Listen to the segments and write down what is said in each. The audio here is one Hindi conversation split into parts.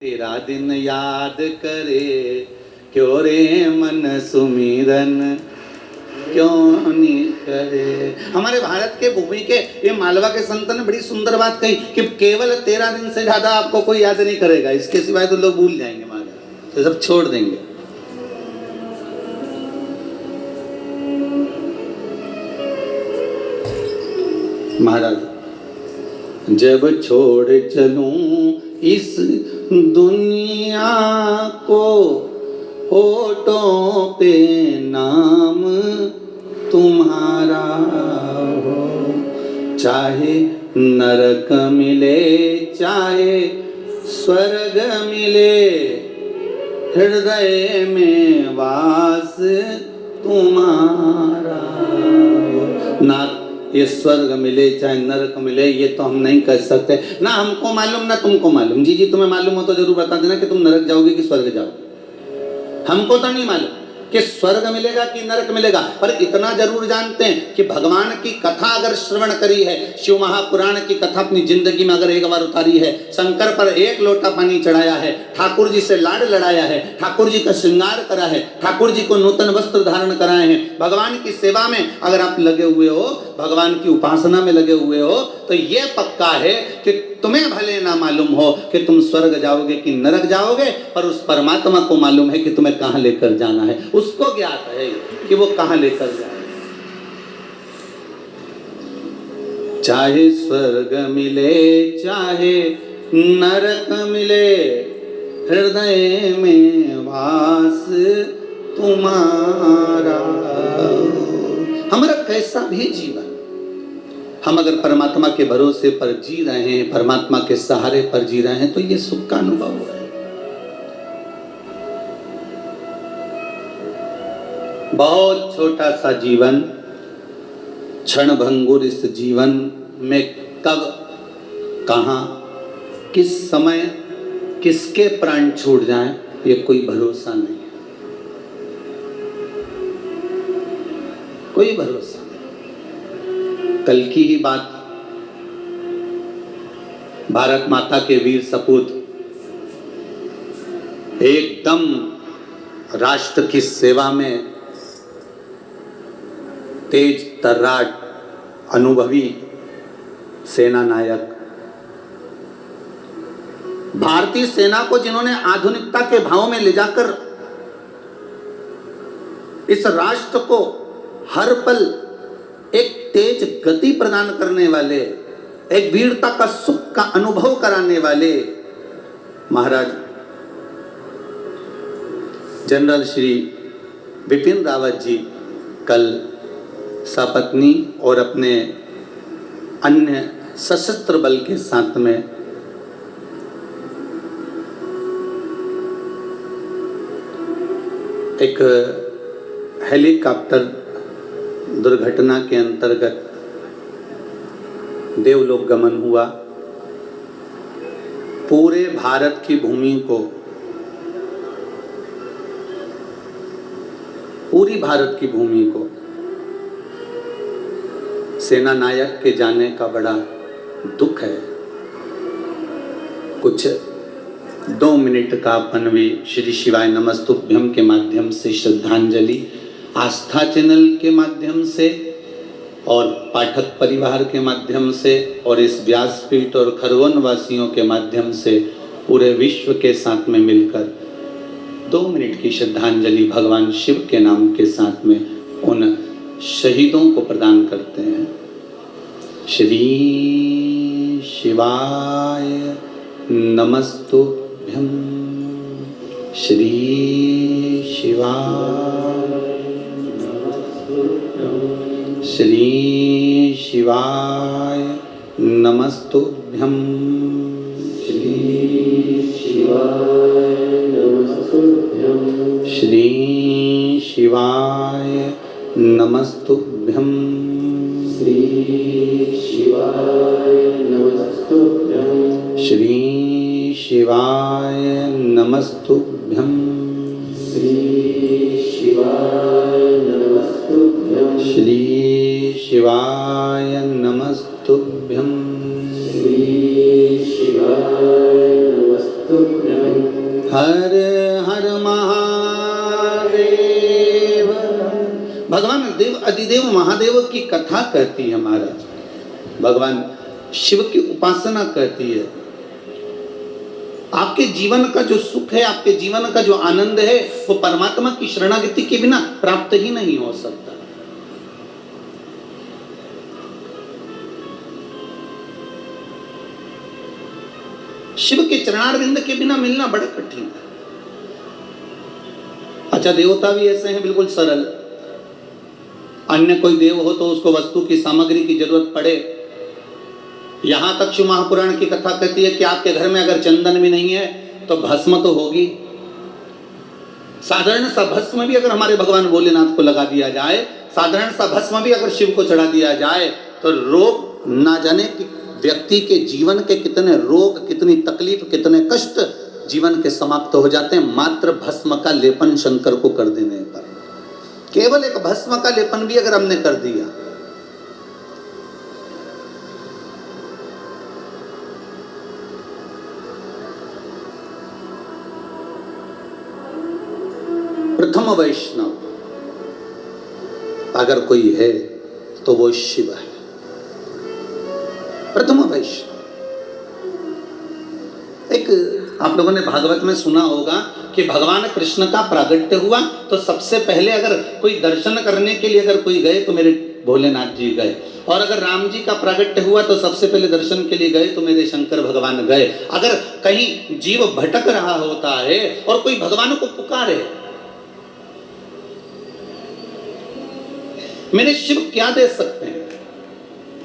तेरा दिन याद करे क्यों रे मन सुमिरन क्यों नहीं करे। हमारे भारत के भूमि के ये मालवा के संत ने बड़ी सुंदर बात कही कि केवल 13 दिन से ज्यादा आपको कोई याद नहीं करेगा, इसके सिवाय तो लोग भूल जाएंगे, महाराज तो सब छोड़ देंगे। महाराज जब छोड़ चलूं इस दुनिया को, होठों पे नाम तुम्हारा हो, चाहे नरक मिले चाहे स्वर्ग मिले, हृदय में वास तुम्हारा हो। ना ये स्वर्ग मिले चाहे नरक मिले ये तो हम नहीं कह सकते, ना हमको मालूम ना तुमको मालूम। जी तुम्हें मालूम हो तो जरूर बता देना कि तुम नरक जाओगे कि स्वर्ग जाओगे। हमको तो नहीं मालूम कि स्वर्ग मिलेगा कि नरक मिलेगा, पर इतना जरूर जानते हैं कि भगवान की कथा अगर श्रवण करी है, शिव महापुराण की कथा अपनी जिंदगी में अगर एक बार उतारी है, शंकर पर एक लोटा पानी चढ़ाया है, ठाकुर जी से लाड लड़ाया है, ठाकुर जी का श्रृंगार करा है, ठाकुर जी को नूतन वस्त्र धारण कराए हैं, भगवान की सेवा में अगर आप लगे हुए हो, भगवान की उपासना में लगे हुए हो, तो ये पक्का है कि तुम्हें भले ना मालूम हो कि तुम स्वर्ग जाओगे कि नरक जाओगे, पर उस परमात्मा को मालूम है कि तुम्हें कहां लेकर जाना है। उसको ज्ञात है कि वो कहां लेकर जाए। चाहे स्वर्ग मिले चाहे नरक मिले, हृदय में वास तुम्हारा। हमारा कैसा भी जीवन, हम अगर परमात्मा के भरोसे पर जी रहे हैं, परमात्मा के सहारे पर जी रहे हैं, तो ये सुख का अनुभव है। बहुत छोटा सा जीवन, क्षण भंगुर इस जीवन में कब कहां किस समय किसके प्राण छूट जाएं ये कोई भरोसा नहीं है, कोई भरोसा। कल की ही बात, भारत माता के वीर सपूत एकदम राष्ट्र की सेवा में तेज तर्राट अनुभवी सेना नायक, भारतीय सेना को जिन्होंने आधुनिकता के भाव में ले जाकर इस राष्ट्र को हर पल एक तेज गति प्रदान करने वाले, एक वीरता का सुख का अनुभव कराने वाले महाराज जनरल श्री बिपिन रावत जी कल सपत्नी और अपने अन्य सशस्त्र बल के साथ में एक हेलीकॉप्टर दुर्घटना के अंतर्गत देवलोक गमन हुआ। पूरे भारत की भूमि को, पूरी भारत की भूमि को सेना नायक के जाने का बड़ा दुख है। कुछ 2 मिनट का अपन भी श्री शिवाय नमस्तुभ्यम के माध्यम से श्रद्धांजलि, आस्था चैनल के माध्यम से और पाठक परिवार के माध्यम से और इस व्यासपीठ और खरगोन वासियों के माध्यम से पूरे विश्व के साथ में मिलकर 2 मिनट की श्रद्धांजलि भगवान शिव के नाम के साथ में उन शहीदों को प्रदान करते हैं। श्री शिवाय नमस्तुभ्यम, श्री शिवाय, श्री शिवाय नमस्तुभ्यम, श्री शिवाय नमस्तुभ्यम, श्री शिवाय नमस्तुभ्यम, श्री शिवाय नमस्तुभ्यम, श्री शिवाय नमस्तुभ्यम, श्री शिवाय नमस्तुभ्यम, श्री शिवाय नमस्तुभ्यम, श्री शिवाय नमस्तुभ्यम, हर हर महादेव। भगवान देव अधिदेव महादेव की कथा कहती है महाराज, भगवान शिव की उपासना कहती है। आपके जीवन का जो सुख है, आपके जीवन का जो आनंद है, वो परमात्मा की शरणागति के बिना प्राप्त ही नहीं हो सकता। शिव के चरणारविंद के बिना मिलना बड़ा कठिन है। अच्छा, देवता भी ऐसे हैं बिल्कुल सरल। अन्य कोई देव हो तो उसको वस्तु की सामग्री की जरूरत पड़े। यहां तक शिव महापुराण की कथा कहती है कि आपके घर में अगर चंदन भी नहीं है तो भस्म तो होगी। साधारण सा भस्म भी अगर हमारे भगवान भोलेनाथ को लगा दिया जाए, साधारण सा भस्म भी अगर शिव को चढ़ा दिया जाए तो रोग ना जाने कि व्यक्ति के जीवन के कितने रोग, कितनी तकलीफ, कितने कष्ट जीवन के समाप्त हो जाते हैं मात्र भस्म का लेपन शंकर को कर देने पर। केवल एक भस्म का लेपन भी अगर हमने कर दिया, प्रथम वैष्णव अगर कोई है तो वो शिव है, प्रथम वैष्णव। एक आप लोगों ने भागवत में सुना होगा कि भगवान कृष्ण का प्रागट्य हुआ तो सबसे पहले अगर कोई दर्शन करने के लिए अगर कोई गए तो मेरे भोलेनाथ जी गए, और अगर राम जी का प्रागट्य हुआ तो सबसे पहले दर्शन के लिए गए तो मेरे शंकर भगवान गए। अगर कहीं जीव भटक रहा होता है और कोई भगवान को पुकारे, मेरे शिव क्या दे सकते हैं,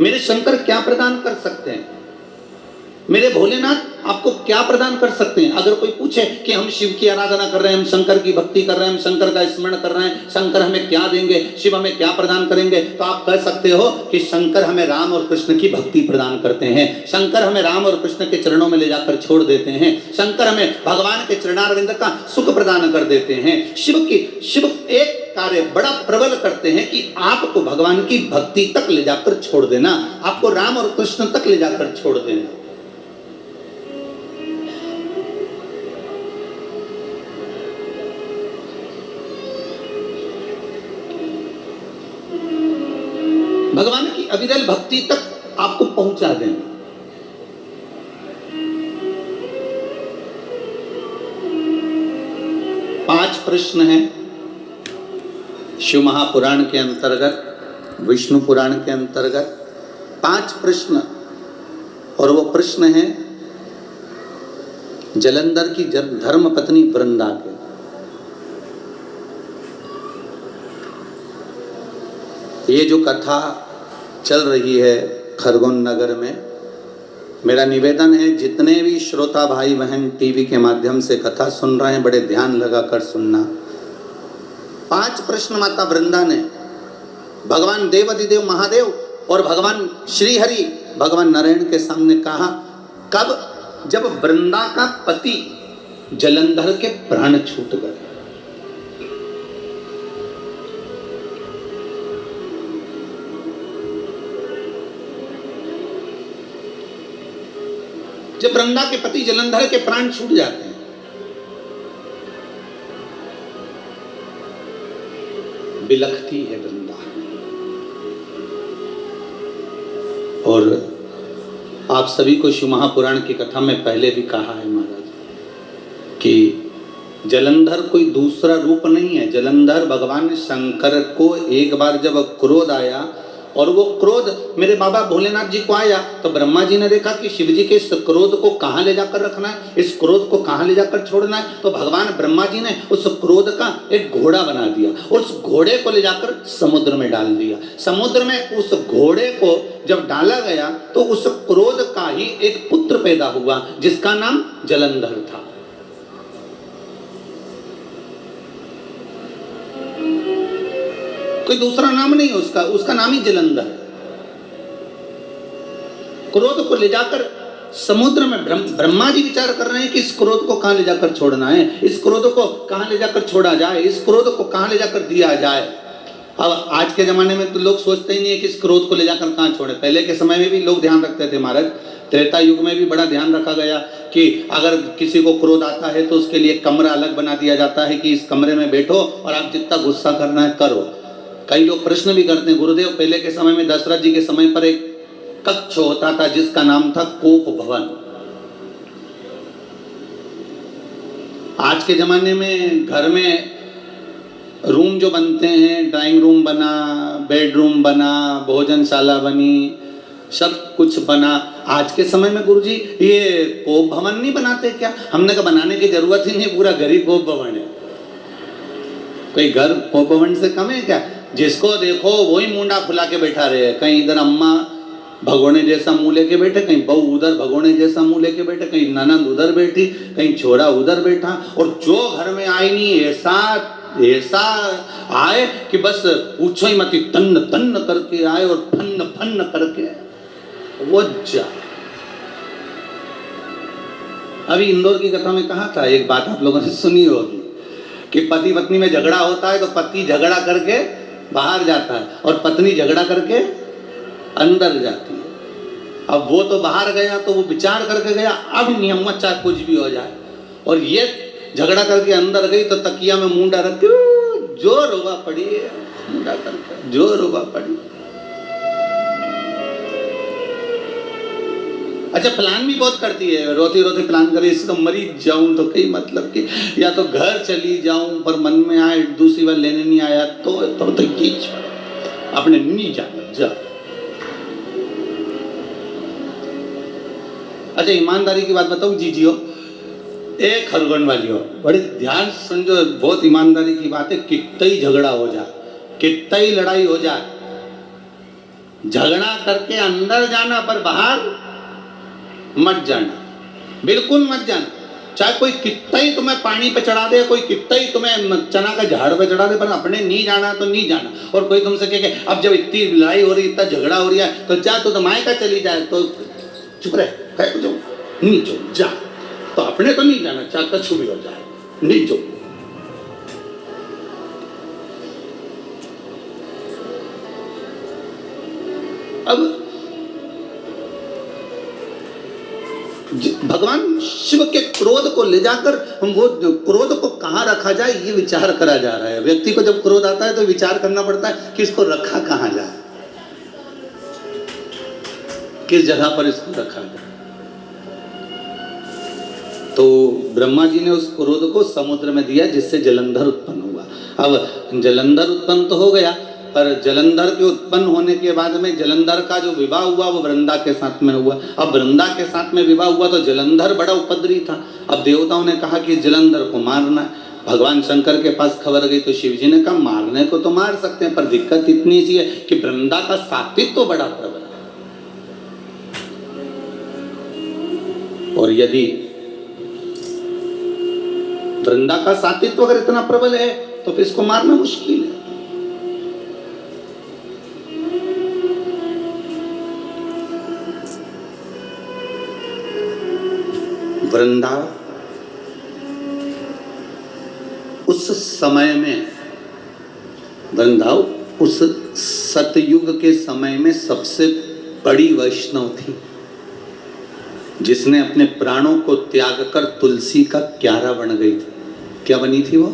मेरे शंकर क्या प्रदान कर सकते हैं, मेरे भोलेनाथ आपको क्या प्रदान कर सकते हैं। अगर कोई पूछे कि हम शिव की आराधना कर रहे हैं, हम शंकर की भक्ति कर रहे हैं, हम शंकर का स्मरण कर रहे हैं, शंकर हमें क्या देंगे, शिव हमें क्या प्रदान करेंगे, तो आप कह सकते हो कि शंकर हमें राम और कृष्ण की भक्ति प्रदान करते हैं, शंकर हमें राम और कृष्ण के चरणों में ले जाकर छोड़ देते हैं, शंकर हमें भगवान के चरणारविंद का सुख प्रदान कर देते हैं। शिव एक कार्य बड़ा प्रबल करते हैं कि आपको भगवान की भक्ति तक ले जाकर छोड़ देना, आपको राम और कृष्ण तक ले जाकर छोड़ देना। भगवान की अविरल भक्ति तक आपको पहुंचा देना। पांच प्रश्न हैं शिव महापुराण के अंतर्गत, विष्णु पुराण के अंतर्गत 5 प्रश्न, और वो प्रश्न है जलंधर की धर्म पत्नी वृंदा के। ये जो कथा चल रही है खरगोन नगर में, मेरा निवेदन है जितने भी श्रोता भाई बहन टीवी के माध्यम से कथा सुन रहे हैं, बड़े ध्यान लगाकर सुनना। 5 प्रश्न माता वृंदा ने भगवान देवाधिदेव महादेव और भगवान श्री हरि भगवान नारायण के सामने कहा। कब? जब वृंदा का पति जलंधर के प्राण छूट गए। जब वृंदा के पति जलंधर के प्राण छूट जाते हैं, बिलखती है वृंदा। और आप सभी को शिव महापुराण की कथा में पहले भी कहा है महाराज कि जलंधर कोई दूसरा रूप नहीं है। जलंधर भगवान शंकर को एक बार जब क्रोध आया, और वो क्रोध मेरे बाबा भोलेनाथ जी को आया, तो ब्रह्मा जी ने देखा कि शिव जी के इस क्रोध को कहाँ ले जाकर रखना है, इस क्रोध को कहाँ ले जाकर छोड़ना है। तो भगवान ब्रह्मा जी ने उस क्रोध का एक घोड़ा बना दिया, उस घोड़े को ले जाकर समुद्र में डाल दिया। समुद्र में उस घोड़े को जब डाला गया तो उस क्रोध का ही एक पुत्र पैदा हुआ जिसका नाम जलंधर था। कोई दूसरा नाम नहीं है उसका, उसका नाम ही जलंधर है। क्रोध को ले जाकर समुद्र में ब्रह्मा जी विचार कर रहे हैं कि इस क्रोध को कहां ले जाकर छोड़ना है, इस क्रोध को कहां ले जाकर छोड़ा जाए, इस क्रोध को कहां ले जाकर दिया जाए। अब आज के ज़माने में तो लोग सोचते ही नहीं है कि इस क्रोध को ले जाकर कहाँ छोड़े। पहले के समय में भी लोग ध्यान रखते थे महाराज, त्रेता युग में भी बड़ा ध्यान रखा गया कि अगर किसी को क्रोध आता है तो उसके लिए कमरा अलग बना दिया जाता है कि इस कमरे में बैठो और आप जितना गुस्सा करना है करो। कई लोग प्रश्न भी करते हैं, गुरुदेव पहले के समय में दशरथ जी के समय पर एक कक्ष होता था जिसका नाम था कोप भवन। आज के जमाने में घर में रूम जो बनते हैं, ड्राइंग रूम बना, बेडरूम बना, भोजनशाला बनी, सब कुछ बना। आज के समय में गुरुजी ये कोप भवन नहीं बनाते क्या? हमने कहा बनाने की जरूरत ही नहीं, पूरा घर ही कोप भवन है। कोई घर कोप भवन से कम है क्या? जिसको देखो वही मुंडा फुला के बैठा रहे। कहीं इधर अम्मा भगोने जैसा मुंह लेके बैठे, कहीं बहू उधर भगोने जैसा मुंह लेके बैठे, कहीं ननंद उधर बैठी, कहीं छोरा उधर बैठा। और जो घर में आई नहीं ऐसा आए कि बस पूछो ही मत, तन्न तन्न करके आए और फन्न फन्न करके वो जा। अभी इंदौर की कथा में कहा था, एक बात आप लोगों ने सुनी होगी कि पति पत्नी में झगड़ा होता है तो पति झगड़ा करके बाहर जाता है और पत्नी झगड़ा करके अंदर जाती है। अब वो तो बाहर गया तो वो विचार करके गया, अब नियम चाहे कुछ भी हो जाए, और ये झगड़ा करके अंदर गई तो तकिया में मुंडा रख के जो रोवा पड़ी, मुंडा करके जो रोवा पड़ी। अच्छा, प्लान भी बहुत करती है, रोती रोती प्लान करे, इसको मरी जाऊं तो कई मतलब कि या तो घर चली जाऊं, पर मन में आए दूसरी बार लेने नहीं आया तो अपने नहीं जाना जा। अच्छा, ईमानदारी की बात बताऊं जीजियो, एक खरगोन वाली हो, बड़े ध्यान समझो, बहुत ईमानदारी की बात है। कितना ही झगड़ा हो जाए, कितना ही लड़ाई हो जाए, झगड़ा करके अंदर जाना पर बाहर मत जाना, बिल्कुल मत जाना। चाहे कोई कितना ही तुम्हें पानी पे चढ़ा दे, कोई कितना ही तुम्हें चना का झाड़ पे चढ़ा दे, पर अपने नहीं जाना तो नहीं जाना। और कोई तुमसे कहे अब जब इतनी लड़ाई हो रही, इतना झगड़ा हो रही है तो जा, तो मायका चली जाए, तो चुप रहे, नहीं जो जा, तो अपने तो नहीं जाना, चाहे कछु भी हो जाए, नहीं जो। अब भगवान शिव के क्रोध को ले जाकर हम वो क्रोध को कहाँ रखा जाए ये विचार करा जा रहा है। व्यक्ति को जब क्रोध आता है तो विचार करना पड़ता है कि इसको रखा कहाँ जाए, किस जगह पर इसको रखा जाए। तो ब्रह्मा जी ने उस क्रोध को समुद्र में दिया जिससे जलंधर उत्पन्न हुआ। अब जलंधर उत्पन्न तो हो गया, पर जलंधर के उत्पन्न होने के बाद में जलंधर का जो विवाह हुआ वो वृंदा के साथ में हुआ। अब वृंदा के साथ में विवाह हुआ तो जलंधर बड़ा उपद्रवी था। अब देवताओं ने कहा कि जलंधर को मारना है। भगवान शंकर के पास खबर गई तो शिव जी ने कहा मारने को तो मार सकते हैं, पर दिक्कत इतनी सी है कि वृंदा का सात्वित्व तो बड़ा प्रबल है, और यदि वृंदा का सात्वित्व अगर इतना प्रबल है तो फिर इसको मारना मुश्किल है। वृंदा उस समय में, वृंदा उस सतयुग के समय में सबसे बड़ी वैष्णव थी, जिसने अपने प्राणों को त्याग कर तुलसी का क्यारा बन गई थी। क्या बनी थी वो?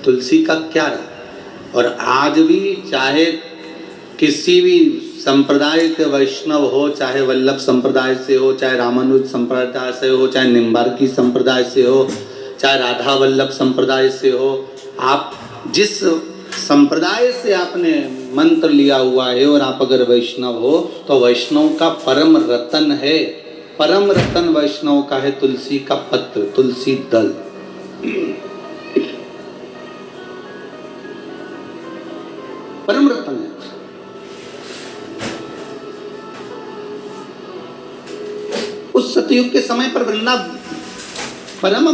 तुलसी का क्यारा। और आज भी चाहे किसी भी संप्रदाय के वैष्णव हो, चाहे वल्लभ संप्रदाय से हो, चाहे रामानुज संप्रदाय से हो, चाहे निम्बार्की संप्रदाय से हो, चाहे राधा वल्लभ संप्रदाय से हो, आप जिस संप्रदाय से आपने मंत्र लिया हुआ है और आप अगर वैष्णव हो तो वैष्णव का परम रतन है, परम रतन वैष्णव का है तुलसी का पत्र, तुलसी दल। परम रतन है। उस सतयुग के समय पर वृंदा परम